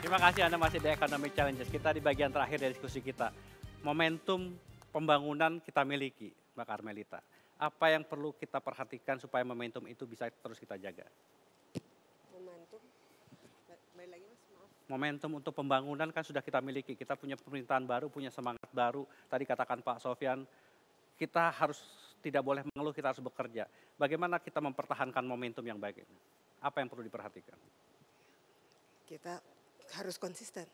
Terima kasih Anda masih di Economic Challenges. Kita di bagian terakhir dari diskusi kita. Momentum pembangunan kita miliki, Mbak Karmelita. Apa yang perlu kita perhatikan supaya momentum itu bisa terus kita jaga? Momentum, kembali lagi Mas, maaf. Momentum untuk pembangunan kan sudah kita miliki. Kita punya pemerintahan baru, punya semangat baru. Tadi katakan Pak Sofyan, kita harus tidak boleh mengeluh, kita harus bekerja. Bagaimana kita mempertahankan momentum yang baik ini? Apa yang perlu diperhatikan? Kita harus konsisten,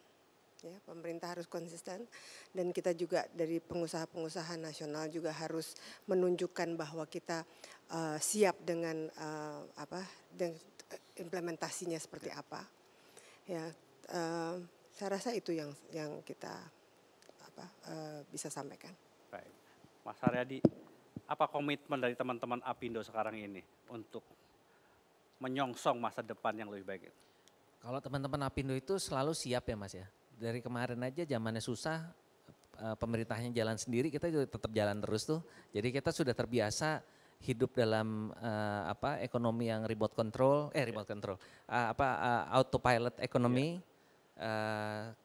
ya, pemerintah harus konsisten, dan kita juga dari pengusaha-pengusaha nasional juga harus menunjukkan bahwa kita siap dengan dengan implementasinya seperti apa. Ya, saya rasa itu yang kita bisa sampaikan. Baik, Mas Haryadi, apa komitmen dari teman-teman Apindo sekarang ini untuk menyongsong masa depan yang lebih baik? Kalau teman-teman Apindo itu selalu siap ya Mas ya. Dari kemarin aja zamannya susah, pemerintahnya jalan sendiri, kita juga tetap jalan terus tuh. Jadi kita sudah terbiasa hidup dalam ekonomi yang autopilot ekonomi.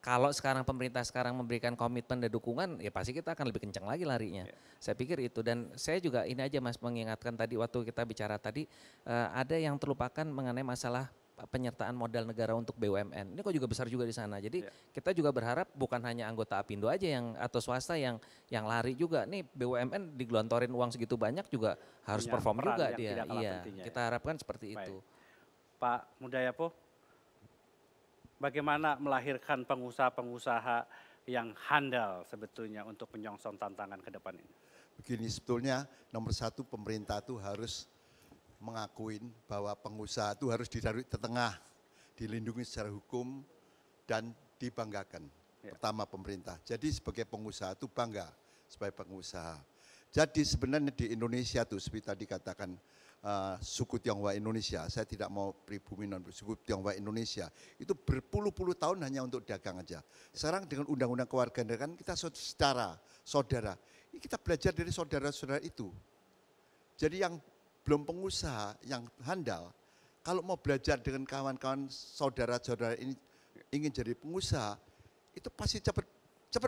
Kalau sekarang pemerintah memberikan komitmen dan dukungan, ya pasti kita akan lebih kencang lagi larinya. Saya pikir itu, dan saya juga ini aja Mas mengingatkan tadi waktu kita bicara tadi, ada yang terlupakan mengenai masalah penyertaan modal negara untuk BUMN. Ini kok juga besar juga di sana. Jadi kita juga berharap bukan hanya anggota Apindo aja atau swasta yang lari juga. Nih BUMN digelontorin uang segitu banyak juga harus perform juga dia. Iya, kita harapkan seperti itu. Pak Mudayapo, bagaimana melahirkan pengusaha-pengusaha yang handal sebetulnya untuk menyongsong tantangan ke depan ini? Begini, sebetulnya nomor satu pemerintah itu harus mengakuin bahwa pengusaha itu harus ditaruh di tengah, dilindungi secara hukum dan dibanggakan. Pertama pemerintah. Jadi sebagai pengusaha itu bangga sebagai pengusaha. Jadi sebenarnya di Indonesia tuh seperti tadi katakan suku Tionghoa Indonesia, saya tidak mau pribumi suku Tionghoa Indonesia, itu berpuluh-puluh tahun hanya untuk dagang aja. Sekarang dengan undang-undang kewarganegaraan kita saudara. Ini kita belajar dari saudara-saudara itu. Jadi yang belum pengusaha yang handal, kalau mau belajar dengan kawan-kawan saudara-saudara ini ingin jadi pengusaha, itu pasti cepat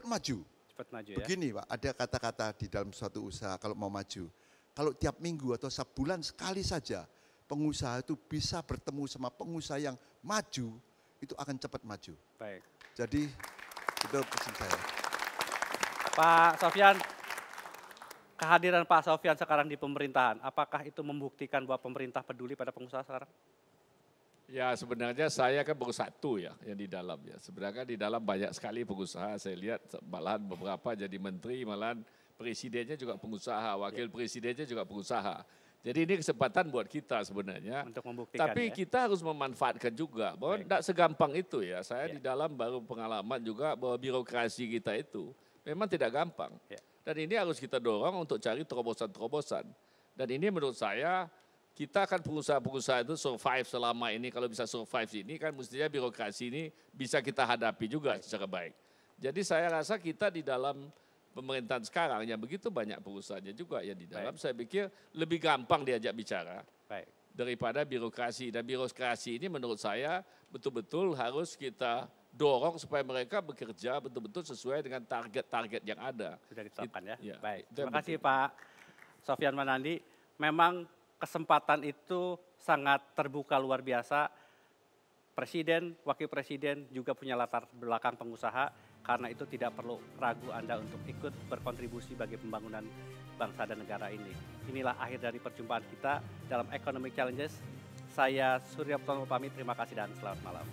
maju. Cepat maju. Begini Pak, ada kata-kata di dalam suatu usaha kalau mau maju. Kalau tiap minggu atau sebulan sekali saja pengusaha itu bisa bertemu sama pengusaha yang maju, itu akan cepat maju. Baik. Jadi itu pesan saya. Pak Sofyan, kehadiran Pak Sofyan sekarang di pemerintahan, apakah itu membuktikan bahwa pemerintah peduli pada pengusaha sekarang? Ya sebenarnya saya kan baru satu ya yang di dalam ya. Sebenarnya di dalam banyak sekali pengusaha, saya lihat malahan beberapa jadi menteri, malahan presidennya juga pengusaha, wakil presidennya juga pengusaha. Jadi ini kesempatan buat kita sebenarnya. Untuk membuktikan. Tapi kita harus memanfaatkan juga bahwa tidak segampang itu ya. Saya di dalam baru pengalaman juga bahwa birokrasi kita itu memang tidak gampang. Dan ini harus kita dorong untuk cari terobosan-terobosan. Dan ini menurut saya, kita kan pengusaha-pengusaha itu survive selama ini. Kalau bisa survive ini kan mestinya birokrasi ini bisa kita hadapi juga secara baik. Jadi saya rasa kita di dalam pemerintahan sekarang yang begitu banyak pengusahanya juga yang di dalam, saya pikir lebih gampang diajak bicara daripada birokrasi. Dan birokrasi ini menurut saya betul-betul harus kita dorong supaya mereka bekerja betul-betul sesuai dengan target-target yang ada. Sudah ditetapkan ya? Baik, Terima kasih Pak Sofyan Manandi. Memang kesempatan itu sangat terbuka luar biasa. Presiden, wakil presiden juga punya latar belakang pengusaha. Karena itu tidak perlu ragu Anda untuk ikut berkontribusi bagi pembangunan bangsa dan negara ini. Inilah akhir dari perjumpaan kita dalam Economic Challenges. Saya Surya Ptono pamit, terima kasih dan selamat malam.